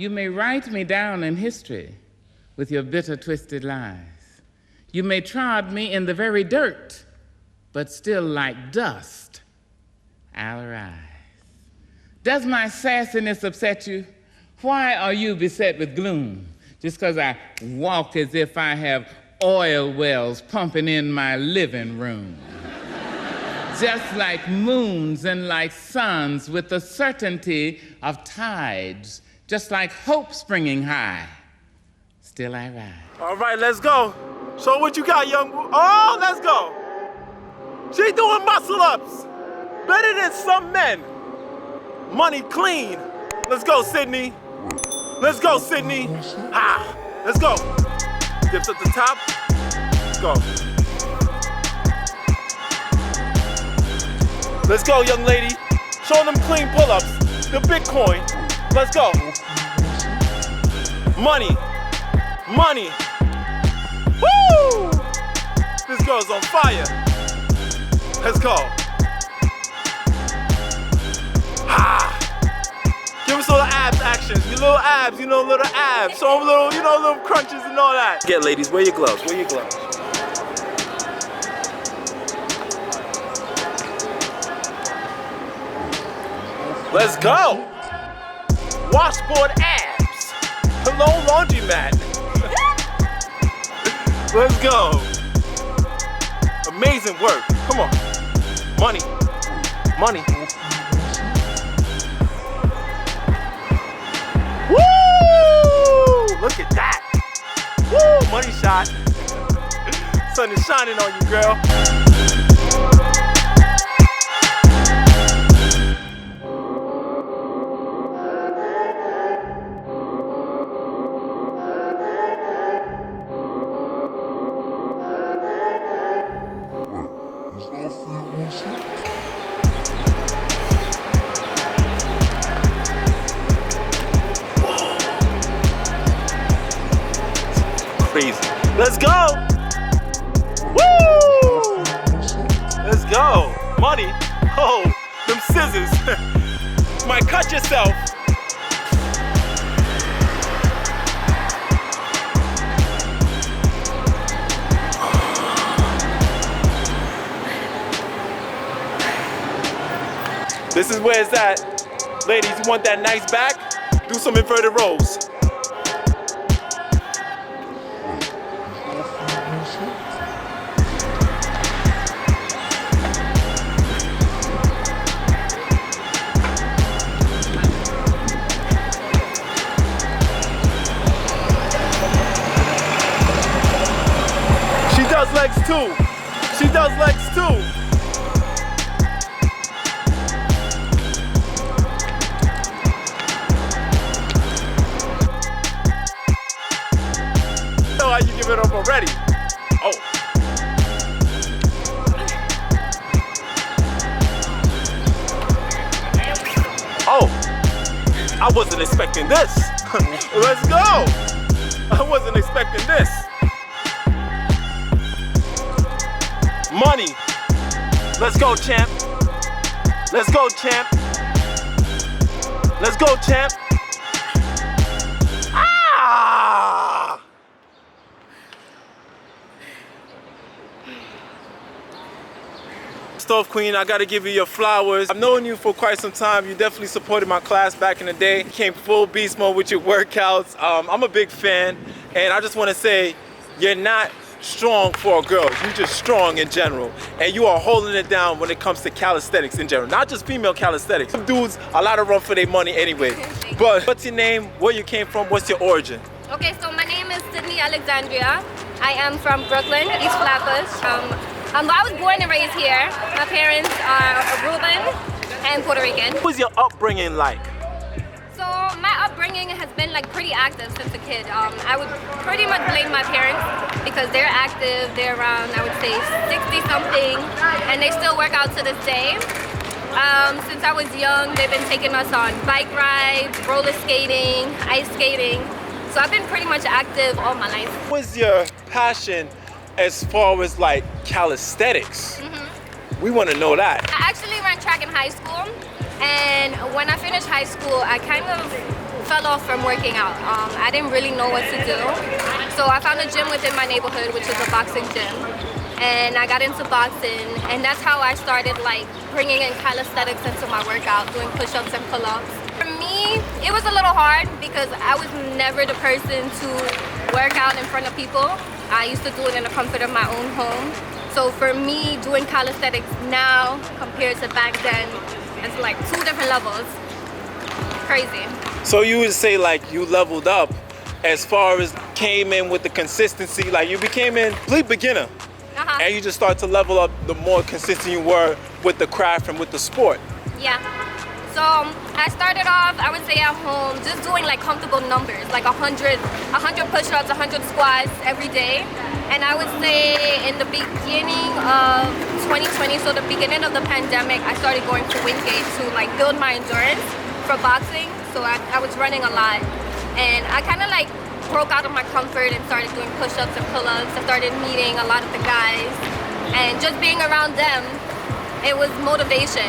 You may write me down in history with your bitter, twisted lies. You may trod me in the very dirt, but still like dust, I'll rise. Does my sassiness upset you? Why are you beset with gloom? Just because I walk as if I have oil wells pumping in my living room. Just like moons and like suns with the certainty of tides, just like hope springing high, still I ride. All right, let's go. Show what you got, young. Oh, let's go. She doing muscle ups. Better than some men. Money clean. Let's go, Sydney. Let's go, Sydney. Ah, let's go. Dips at the top. Let's go. Let's go, young lady. Show them clean pull-ups. The Bitcoin. Let's go. Money. Money. Woo! This girl's on fire. Let's go. Ah! Give us all the abs actions. Your little abs, you know, little abs. Show them little, you know, little crunches and all that. Get ladies, wear your gloves, wear your gloves. Let's go. Washboard abs. Hello, laundromat. Let's go. Amazing work. Come on. Money. Money. Woo! Look at that. Woo! Money shot. Sun is shining on you, girl. Crazy. Let's go. Woo! Let's go. Money. Oh, them scissors. Might cut yourself. This is where it's at. Ladies, you want that nice back? Do some inverted rows. She does legs too. She does legs too. How you give it up already? Oh. Oh. I wasn't expecting this. Let's go. I wasn't expecting this. Money. Let's go, champ. Let's go, champ. Let's go, champ. Ah! Stove Queen, I gotta give you your flowers. I've known you for quite some time. You definitely supported my class back in the day. You came full beast mode with your workouts. I'm a big fan, and I just wanna say, you're not strong for a girl. You're just strong in general. And you are holding it down when it comes to calisthenics in general. Not just female calisthenics. Some dudes, a lot of run for their money anyway. But what's your name, where you came from, what's your origin? Okay, so my name is Sydney Alexandria. I am from Brooklyn, East Flatbush. I was born and raised here. My parents are Aruban and Puerto Rican. What was your upbringing like? So my upbringing has been like pretty active since a kid. I would pretty much blame my parents because they're active. They're around, I would say, 60 something, and they still work out to this day. Since I was young, they've been taking us on bike rides, roller skating, ice skating. So I've been pretty much active all my life. What was your passion as far as like calisthenics? We want to know that. I actually ran track in high school, and when I finished high school, I kind of fell off from working out. I didn't really know what to do. So I found a gym within my neighborhood, which is a boxing gym. And I got into boxing, and that's how I started like bringing in calisthenics into my workout, doing push-ups and pull-ups. For me, it was a little hard because I was never the person to work out in front of people. I used to do it in the comfort of my own home. So for me, doing calisthenics now compared to back then, it's like 2 different levels. Crazy. So you would say like you leveled up as far as came in with the consistency, like you became a complete beginner. And you just start to level up the more consistent you were with the craft and with the sport. Yeah. So I started off, I would say at home, just doing like comfortable numbers, like 100 push-ups, 100 squats every day. And I would say in the beginning of 2020, so the beginning of the pandemic, I started going to Wingate to like build my endurance for boxing. So I was running a lot. And I kind of like broke out of my comfort and started doing push-ups and pull-ups. I started meeting a lot of the guys, and just being around them, it was motivation.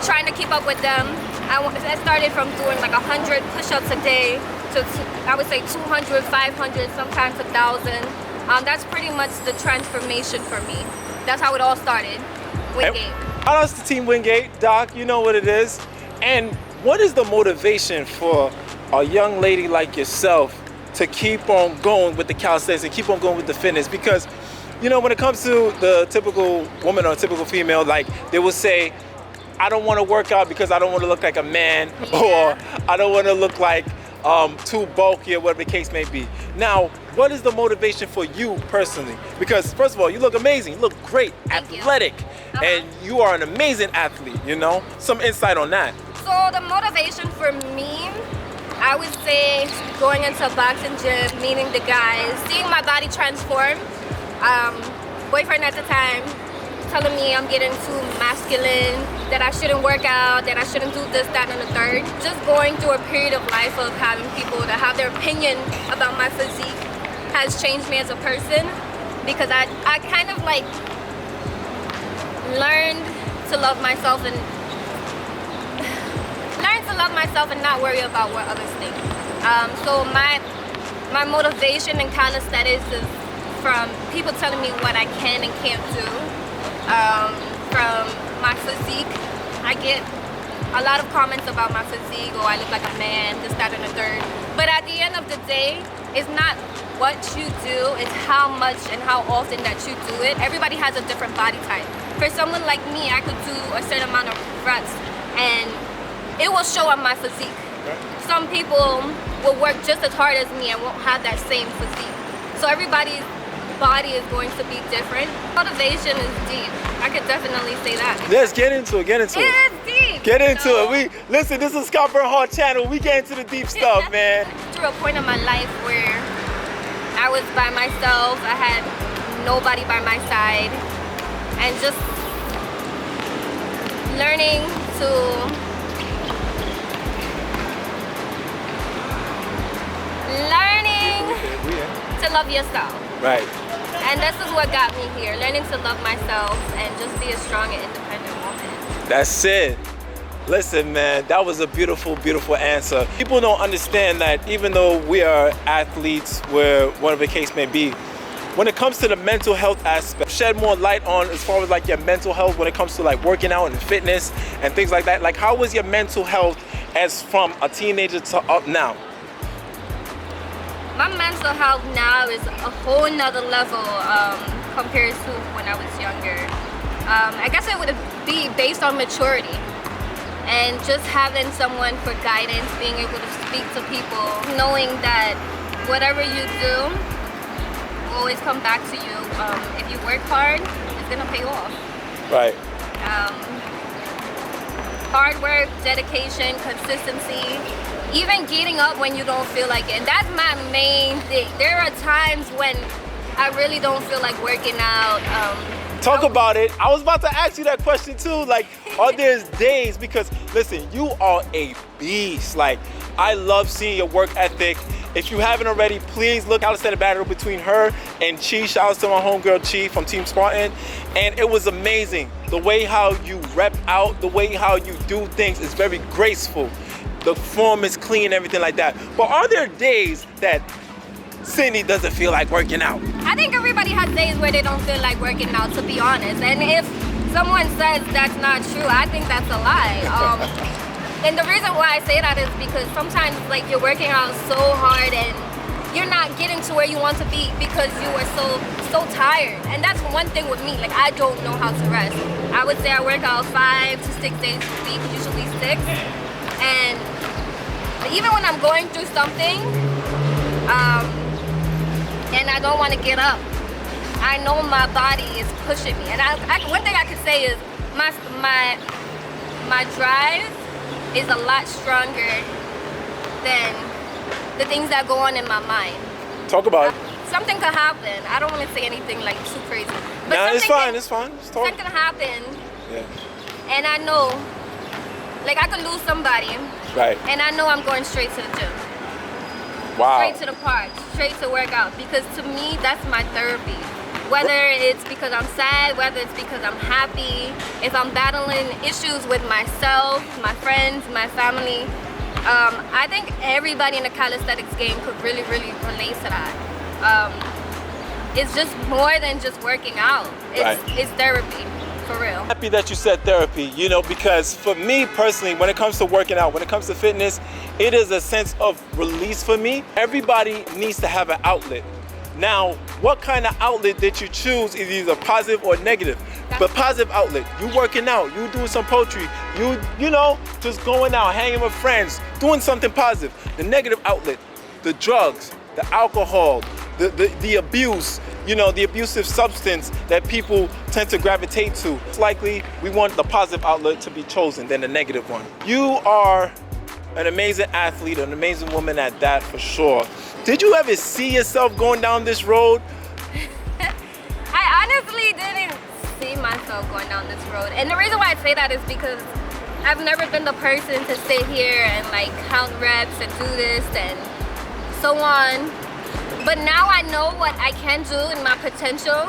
Trying to keep up with them. I started from doing like 100 push-ups a day to I would say 200, 500, sometimes 1,000. That's pretty much the transformation for me. That's how it all started. Wingate. Shout out to Team Wingate, Doc. You know what it is. And what is the motivation for a young lady like yourself to keep on going with the calisthenics and keep on going with the fitness? Because, you know, when it comes to the typical woman or typical female, like they will say, I don't want to work out because I don't want to look like a man, or I don't want to look like too bulky or whatever the case may be. Now, what is the motivation for you personally? Because first of all, you look amazing, you look great, athletic, and you are an amazing athlete, you know? Some insight on that. So the motivation for me, I would say going into a boxing gym, meeting the guys, seeing my body transform. Boyfriend at the time telling me I'm getting too masculine, that I shouldn't work out, that I shouldn't do this, that, and the third. Just going through a period of life of having people that have their opinion about my physique has changed me as a person, because I kind of like learned to love myself and not worry about what others think. So my motivation in calisthenics is from people telling me what I can and can't do. From my physique, I get a lot of comments about my physique, or I look like a man, this, that, and the third. But at the end of the day, it's not what you do, it's how much and how often that you do it. Everybody has a different body type. For someone like me, I could do a certain amount of reps and it will show on my physique. Some people will work just as hard as me and won't have that same physique. So everybody's body is going to be different. Motivation is deep. I could definitely say that. Let's get into it. It is deep. Get into it. Listen, this is ScottBERNARD channel. We get into the deep stuff, man. Through a point in my life where I was by myself, I had nobody by my side, and just learning to love yourself. Right. And this is what got me here, learning to love myself and just be a strong and independent woman. That's it. Listen, man, that was a beautiful, beautiful answer. People don't understand that even though we are athletes, where whatever the case may be, when it comes to the mental health aspect, shed more light on as far as like your mental health when it comes to like working out and fitness and things like that. Like, how was your mental health as from a teenager to up now? My mental health now is a whole nother level compared to when I was younger. I guess it would be based on maturity and just having someone for guidance, being able to speak to people, knowing that whatever you do will always come back to you. If you work hard, it's gonna pay off. Right. Hard work, dedication, consistency, even getting up when you don't feel like it. And that's my main thing. There are times when I really don't feel like working out. Talk about it. I was about to ask you that question too. Like, are there days, because listen, you are a beast. Like, I love seeing your work ethic. If you haven't already, please look out at the battle between her and Chi. Shout out to my homegirl Chi from Team Spartan. And it was amazing. The way how you rep out, the way how you do things is very graceful. the form is clean, everything like that. But are there days that Sydney doesn't feel like working out? I think everybody has days where they don't feel like working out, to be honest. And if someone says that's not true, I think that's a lie. And the reason why I say that is because sometimes like you're working out so hard and you're not getting to where you want to be because you are so tired. And that's one thing with me, like I don't know how to rest. I would say I work out 5 to 6 days a week, usually 6. And even when I'm going through something, and I don't want to get up, I know my body is pushing me. And one thing I could say is my drive is a lot stronger than the things that go on in my mind. Talk about it. Something could happen. I don't want to say anything like too crazy. But nah, it's fine, it's fine. Something can happen. Yeah. And I know, like I could lose somebody. Right. And I know I'm going straight to the gym. Wow. Straight to the park, straight to work out. Because to me, that's my therapy. Whether it's because I'm sad, whether it's because I'm happy, if I'm battling issues with myself, my friends, my family, I think everybody in the calisthenics game could really, really relate to that. It's just more than just working out. It's therapy, for real. Happy that you said therapy, you know, because for me personally, when it comes to working out, when it comes to fitness, it is a sense of release for me. Everybody needs to have an outlet. Now, what kind of outlet that you choose is either positive or negative. But positive outlet, you working out, you doing some poetry, you know, just going out, hanging with friends, doing something positive. The negative outlet, the drugs, the alcohol, the abuse, you know, the abusive substance that people tend to gravitate to. It's likely we want the positive outlet to be chosen than the negative one. You are an amazing athlete, an amazing woman at that for sure. Did you ever see yourself going down this road? I honestly didn't see myself going down this road. And the reason why I say that is because I've never been the person to sit here and like count reps and do this and so on. But now I know what I can do and my potential.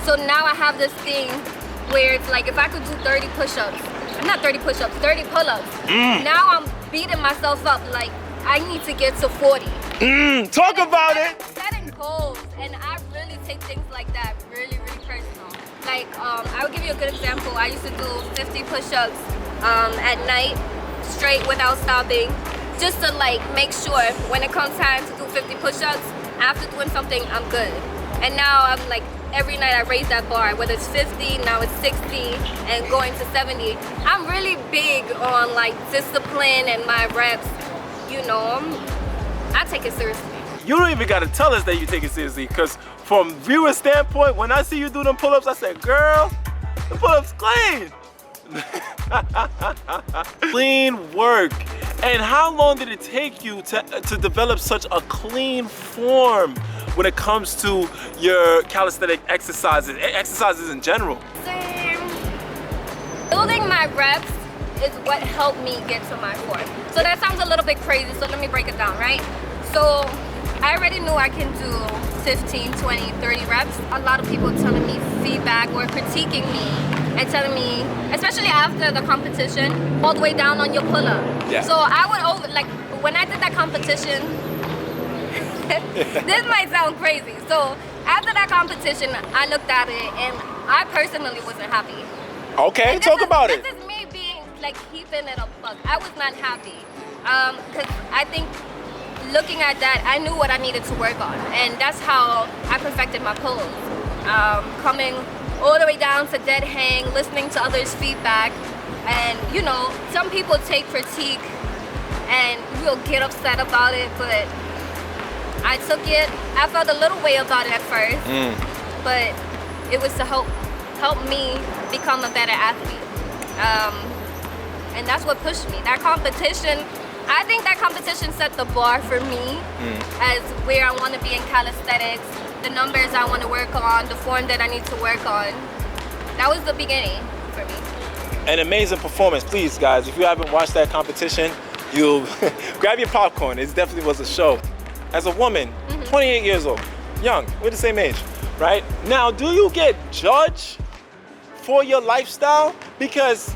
So now I have this thing where it's like if I could do 30 push-ups, not 30 push-ups, 30 pull-ups. Now I'm beating myself up like I need to get to 40. Talk about it. Setting goals, and I really take things like that really, really personal. Like, I will give you a good example. I used to do 50 push-ups at night, straight without stopping, just to like make sure when it comes time to do 50 push-ups, after doing something, I'm good. And now I'm like, every night I raise that bar, whether it's 50, now it's 60, and going to 70. I'm really big on like discipline and my reps, you know, I take it seriously. You don't even gotta tell us that you take it seriously, because from viewer standpoint, when I see you do them pull-ups, I said, girl, the pull-ups clean. Clean work. And how long did it take you to develop such a clean form when it comes to your calisthenic exercises in general? Building my reps is what helped me get to my form. So that sounds a little bit crazy, so let me break it down, right? So I already knew I can do 15, 20, 30 reps. A lot of people telling me feedback or critiquing me and telling me, especially after the competition, all the way down on your pull-up. Yeah. So I would when I did that competition, this might sound crazy. So after that competition, I looked at it and I personally wasn't happy. Okay, talk about it. This is me being like keeping it a buck. I was not happy because I think looking at that, I knew what I needed to work on, and that's how I perfected my pulls. Coming all the way down to dead hang, listening to others' feedback, and you know, some people take critique and will get upset about it, but I took it. I felt a little way about it at first, but it was to help me become a better athlete. And that's what pushed me. That competition, I think that competition set the bar for me as where I want to be in calisthenics, the numbers I want to work on, the form that I need to work on. That was the beginning for me. An amazing performance. Please, guys, if you haven't watched that competition, you'll grab your popcorn. It definitely was a show. As a woman, 28 years old, young, we're the same age, right? Now, do you get judged for your lifestyle? Because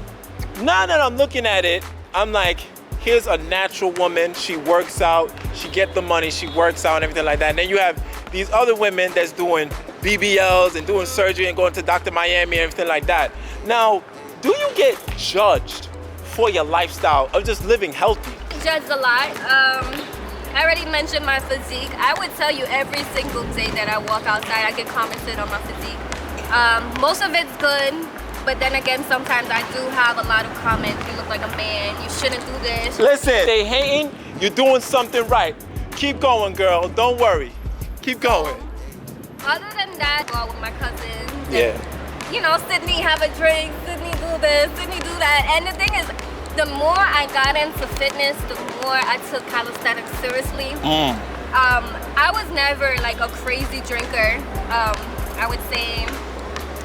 now that I'm looking at it, I'm like, here's a natural woman, she works out, she get the money, she works out and everything like that. And then you have these other women that's doing BBLs and doing surgery and going to Dr. Miami and everything like that. Now, do you get judged for your lifestyle of just living healthy? Judged a lot. I already mentioned my physique. I would tell you every single day that I walk outside, I get commented on my physique. Most of it's good, but then again, sometimes I do have a lot of comments. You look like a man, you shouldn't do this. Listen, they hating, you're doing something right. Keep going, girl, don't worry. Keep going. Other than that, go out with my cousins. Yeah. You know, Sydney, have a drink, Sydney do this, Sydney do that. And the thing is, the more I got into fitness, the more I took calisthenics seriously. I was never like a crazy drinker. I would say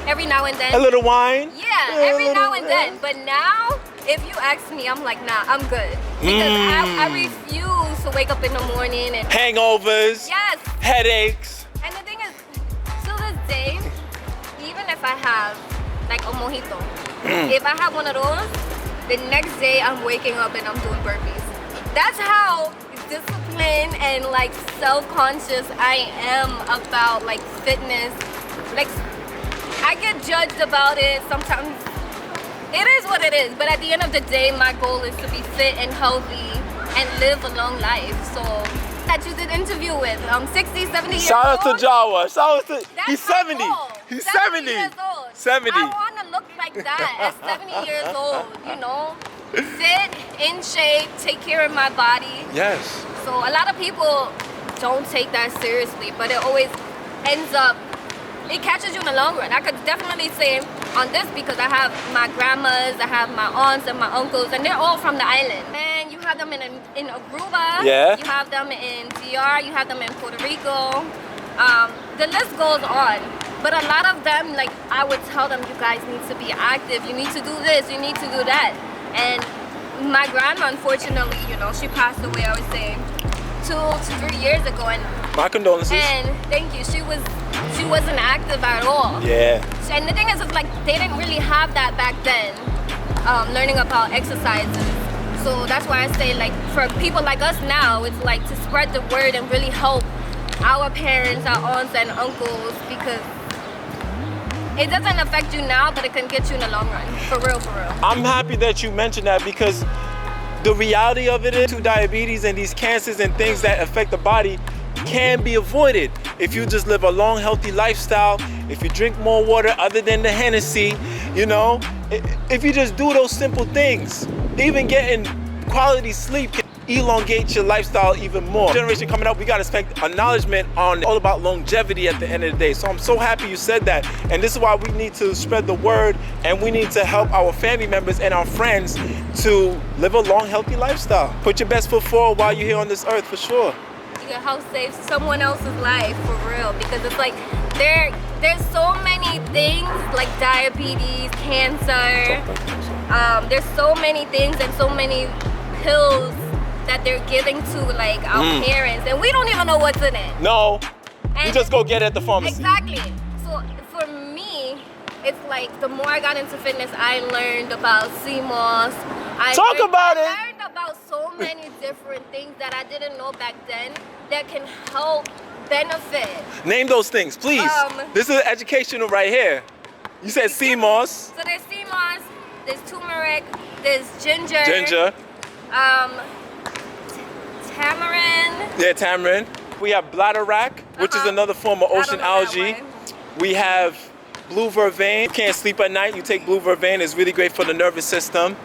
every now and then. A little wine? Yeah, every now and then. But now, if you ask me, I'm like, nah, I'm good. Because I refuse to wake up in the morning and... Hangovers. Yes. Headaches. And the thing is, to this day, even if I have like a mojito, if I have one of those, the next day I'm waking up and I'm doing burpees. That's how disciplined and like self-conscious I am about like fitness. Like, I get judged about it sometimes. It is what it is, but at the end of the day, my goal is to be fit and healthy and live a long life. So that you did interview with, 60, 70 years Shout out old. to Jawa. Shout out to, That's he's my 70. goal. He's 70 70. years old. 70. I want to look like that at 70 years old, you know? Fit, in shape, take care of my body. Yes. So a lot of people don't take that seriously, but it always ends up, it catches you in the long run. I could definitely say on this because I have my grandmas, I have my aunts and my uncles, and they're all from the island. And you have them in Aruba, Yeah. you have them in DR, you have them in Puerto Rico. The list goes on. But a lot of them, like, I would tell them, you guys need to be active, you need to do this, you need to do that. And my grandma, unfortunately, you know, she passed away, I would say, 2 to 3 years ago. And My condolences. and thank you. She wasn't active at all. Yeah. And the thing is, it's like they didn't really have that back then, learning about exercises. So that's why I say, like, for people like us now, it's like to spread the word and really help our parents, our aunts and uncles, because it doesn't affect you now, but it can get you in the long run. For real, for real. I'm happy that you mentioned that because the reality of it is diabetes and these cancers and things that affect the body can be avoided if you just live a long, healthy lifestyle, if you drink more water other than the Hennessy, you know, if you just do those simple things. Even getting quality sleep can elongate your lifestyle even more. Generation coming up, we got to expect acknowledgement on all about longevity at the end of the day. So I'm so happy you said that. And this is why we need to spread the word and we need to help our family members and our friends to live a long, healthy lifestyle. Put your best foot forward while you're here on this earth, for sure. You can help save someone else's life, for real, because it's like there's so many things like diabetes, cancer, there's so many things and so many pills that they're giving to like our parents, and we don't even know what's in it. No, you And just go get it at the pharmacy. Exactly. So for me, it's like the more I got into fitness, I learned about CMOS. I learned about so many different things that I didn't know back then that can help benefit. Name those things, please. This is educational right here. You said CMOS. So there's CMOS, there's turmeric, there's ginger. Ginger. Tamarind. Yeah, tamarind. We have bladder rack, which is another form of ocean algae. We have blue vervain. You can't sleep at night, you take blue vervain. It's really great for the nervous system.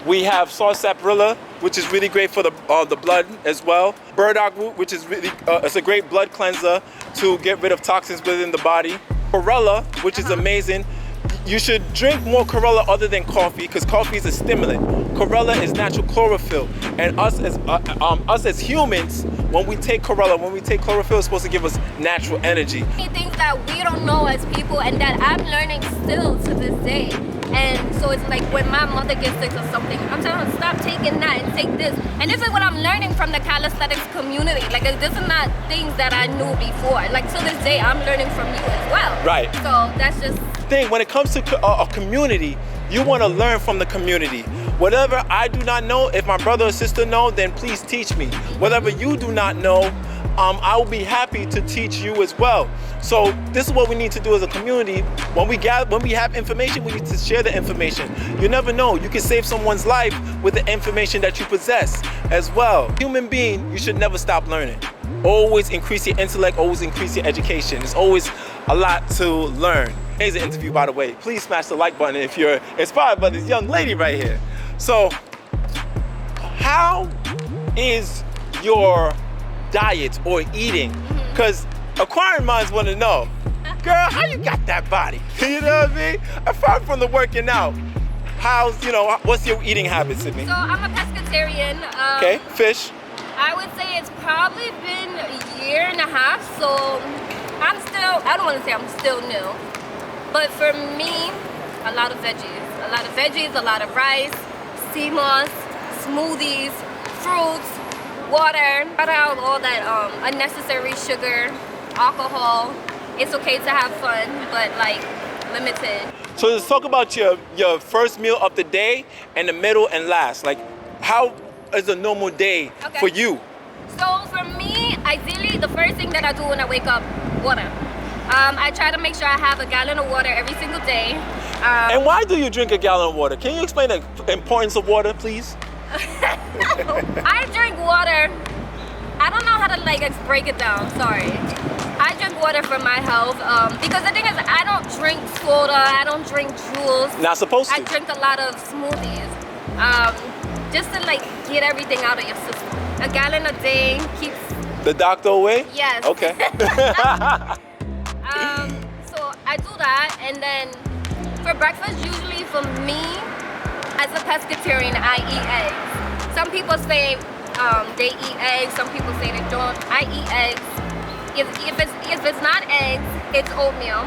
We have sarsaparilla, which is really great for the blood as well. Burdock root, which is really it's a great blood cleanser to get rid of toxins within the body. Chlorella, which is amazing. You should drink more chlorella other than coffee because coffee is a stimulant. Chlorella is natural chlorophyll, and us as humans, when we take chlorella, chlorophyll, it's supposed to give us natural energy. Things that we don't know as people, and that I'm learning still to this day. And so it's like when my mother gets sick or something, I'm telling her, stop taking that and take this. And this is what I'm learning from the calisthenics community. Like, this is not things that I knew before. Like, to this day, I'm learning from you as well. Right. So that's just... Thing when it comes to a community, you want to learn from the community. Whatever I do not know, if my brother or sister know, then please teach me. Whatever you do not know, I will be happy to teach you as well. So this is what we need to do as a community. When we have information, we need to share the information. You never know, you can save someone's life with the information that you possess as well. Human being, you should never stop learning. Always increase your intellect, always increase your education. There's always a lot to learn. Amazing interview, by the way. Please smash the like button if you're inspired by this young lady right here. So, how is your diet or eating? Because acquiring minds want to know, girl, how you got that body? You know what I mean? Apart from the working out, what's your eating habits, Sydney? So I'm a pescatarian. Okay, fish. I would say it's probably been a year and a half, so I don't want to say I'm still new, but for me, a lot of veggies, a lot of rice, sea moss, smoothies, fruits, water. Cut out all that unnecessary sugar, alcohol. It's okay to have fun, but like limited. So let's talk about your first meal of the day and the middle and last. Like, how is a normal day for you? So for me, ideally, the first thing that I do when I wake up, water. I try to make sure I have a gallon of water every single day. And why do you drink a gallon of water? Can you explain the importance of water, please? I drink water. I don't know how to break it down, sorry. I drink water for my health because the thing is, I don't drink soda, I don't drink juice. Not supposed to. I drink a lot of smoothies just to get everything out of your system. A gallon a day keeps the doctor away? Yes. Okay. So I do that, and then for breakfast, usually for me, as a pescatarian, I eat eggs. Some people say they eat eggs, some people say they don't. I eat eggs. If it's not eggs, it's oatmeal.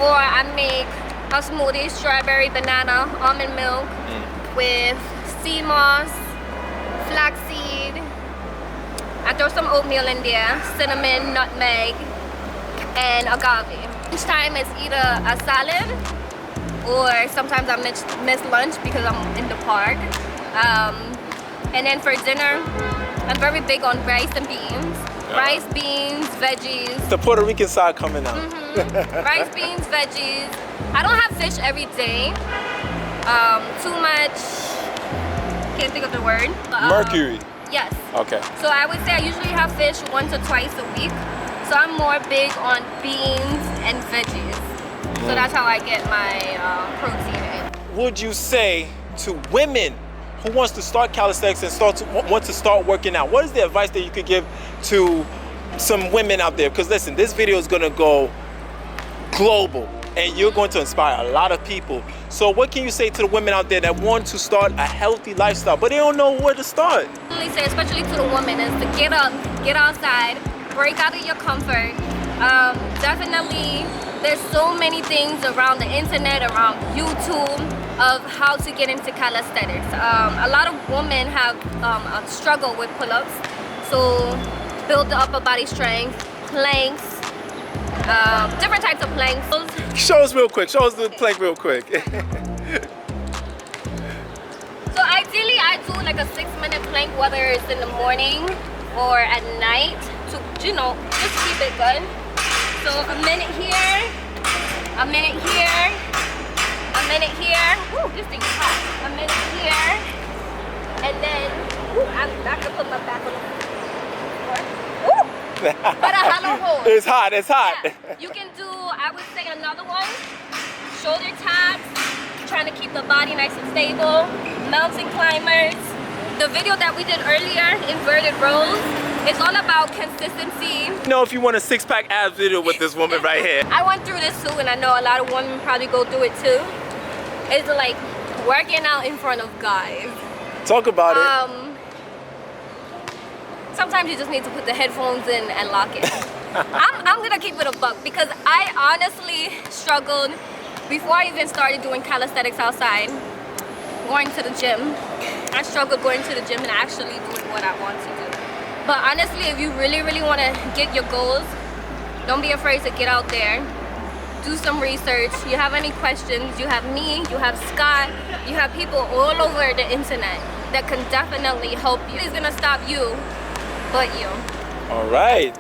Or I make a smoothie, strawberry, banana, almond milk with sea moss, flaxseed. I throw some oatmeal in there, cinnamon, nutmeg, and agave. Each time it's either a salad or sometimes I miss lunch because I'm in the park. And then for dinner, I'm very big on rice and beans. Rice, beans, veggies. The Puerto Rican side coming out. Rice, beans, veggies. I don't have fish every day. Too much, can't think of the word. Mercury. Yes. Okay. So I would say I usually have fish once or twice a week. So I'm more big on beans and veggies. So that's how I get my protein in. Would you say to women who wants to start calisthenics and want to start working out, what is the advice that you could give to some women out there? Because listen, this video is going to go global and you're going to inspire a lot of people. So what can you say to the women out there that want to start a healthy lifestyle but they don't know where to start? I say, especially to the women, is to get up, get outside, break out of your comfort. Definitely, there's so many things around the internet, around YouTube, of how to get into calisthenics. A lot of women have a struggle with pull-ups, so build the upper body strength, planks, different types of planks. Show us real quick, show us the plank real quick. So ideally I do like a 6-minute plank, whether it's in the morning or at night, to, just keep it good. So a minute here, a minute here, a minute here. Ooh, this thing is hot. A minute here, and then I'm back to put my back on the floor. Ooh, but a hollow hold. It's hot, it's hot. Yeah. You can do, I would say, another one. Shoulder taps, trying to keep the body nice and stable. Mountain climbers. The video that we did earlier, inverted rows, it's all about consistency. If you want a 6-pack abs video with this woman right here. I went through this too, and I know a lot of women probably go through it too. It's like working out in front of guys. Talk about it. Sometimes you just need to put the headphones in and lock it. I'm gonna keep it a buck because I honestly struggled before I even started doing calisthenics outside, going to the gym. I struggled going to the gym and actually doing what I want to do. But honestly, if you really, really want to get your goals, don't be afraid to get out there, do some research. You have any questions, you have me, you have Scott, you have people all over the internet that can definitely help you. It's gonna stop you, but you. All right.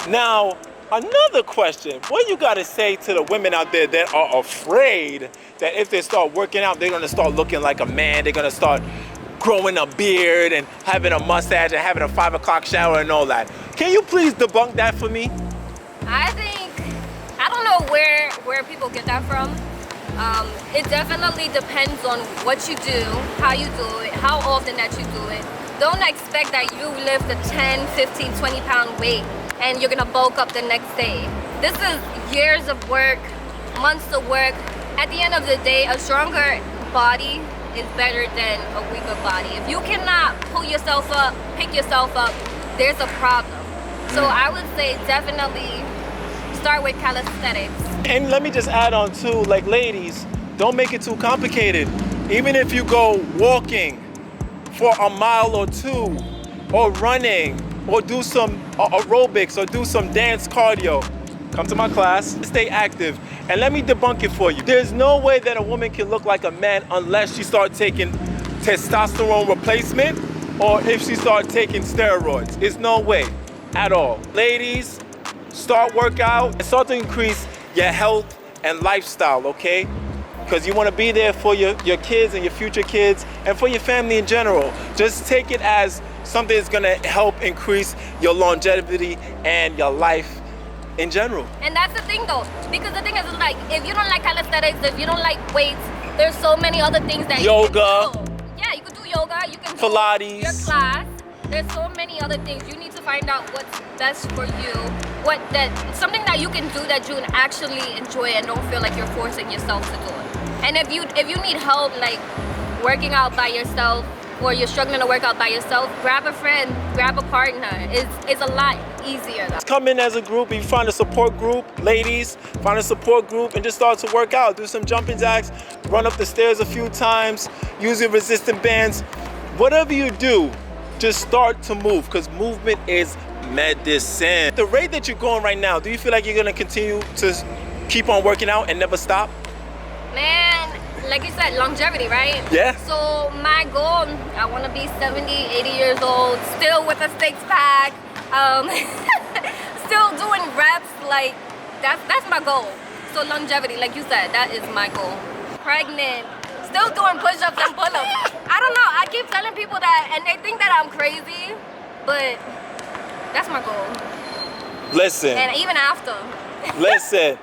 Now, another question. What you gotta say to the women out there that are afraid that if they start working out, they're gonna start looking like a man, they're gonna start growing a beard and having a mustache and having a 5 o'clock shower and all that. Can you please debunk that for me? I don't know where people get that from. It definitely depends on what you do, how you do it, how often that you do it. Don't expect that you lift a 10, 15, 20 pound weight and you're gonna bulk up the next day. This is years of work, months of work. At the end of the day, a stronger body is better than a weaker body. If you cannot pull yourself up, pick yourself up, there's a problem. So I would say definitely start with calisthenics. And let me just add on too, like ladies, don't make it too complicated. Even if you go walking for a mile or two, or running, or do some aerobics, or do some dance cardio, come to my class, stay active, and let me debunk it for you. There's no way that a woman can look like a man unless she starts taking testosterone replacement, or if she starts taking steroids. It's no way at all. Ladies, start workout and start to increase your health and lifestyle, okay? Because you want to be there for your kids and your future kids and for your family in general. Just take it as something that's going to help increase your longevity and your life in general. And that's the thing though, because the thing is like, if you don't like calisthenics, if you don't like weights, there's so many other things that yoga. You can do. Yeah, you can do yoga, you can Pilates. do your class. There's so many other things. You need to find out what's best for you. Something that you can do that you can actually enjoy and don't feel like you're forcing yourself to do it. And if you need help like working out by yourself, or you're struggling to work out by yourself, grab a friend, grab a partner. It's a lot easier though. Come in as a group, you find a support group, ladies, find a support group and just start to work out. Do some jumping jacks, run up the stairs a few times, use your resistant bands. Whatever you do, just start to move, because movement is medicine. The rate that you're going right now, do you feel like you're gonna continue to keep on working out and never stop? Man, like you said, longevity, right? Yeah. So my goal, I want to be 70, 80 years old, still with a six pack, still doing reps, like that's my goal. So longevity, like you said, that is my goal. Pregnant, still doing push-ups and pull-ups. I don't know, I keep telling people that and they think that I'm crazy, but that's my goal. Listen. And even after. Listen.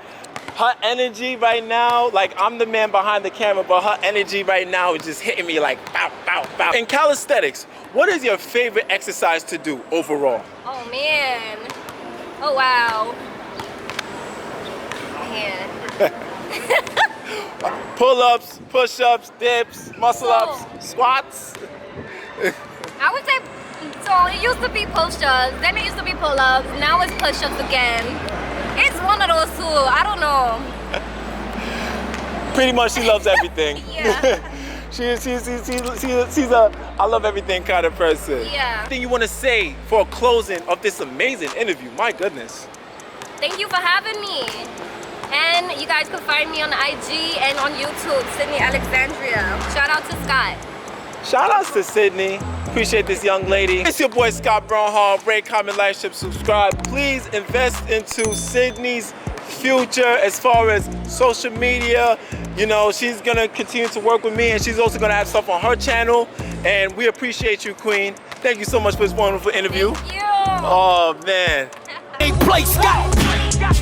Her energy right now, like I'm the man behind the camera, but her energy right now is just hitting me like bow, bow, bow. In calisthenics, what is your favorite exercise to do overall? Oh man. Oh wow. Man. Pull-ups, push-ups, dips, muscle-ups, squats. I would say, so it used to be push-ups, then it used to be pull-ups, now it's push-ups again. It's one of those two, I don't know. Pretty much she loves everything. Yeah. she's a I love everything kind of person. Yeah. Anything you want to say for a closing of this amazing interview? My goodness. Thank you for having me. And you guys can find me on IG and on YouTube, Sydney Alexandria. Shout out to Scott. Shout outs to Sydney. Appreciate this young lady. It's your boy Scott Bernhard. Rate, comment, like, subscribe. Please invest into Sydney's future as far as social media. You know, she's gonna continue to work with me and she's also gonna have stuff on her channel. And we appreciate you, Queen. Thank you so much for this wonderful interview. Thank you. Oh, man. Hey, play Scott.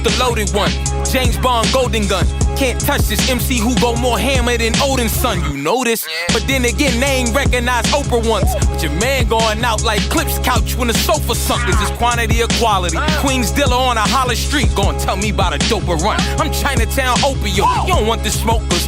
The loaded one, James Bond golden gun. Can't touch this MC who go more hammer than Odin's son. You know this, but then again they ain't recognize Oprah once. But your man going out like Clip's couch when the sofa sunk. Is this quantity or quality? Queens dealer on a holler street, gon' tell me about a doper run. I'm Chinatown opium. You don't want the smoke, 'cause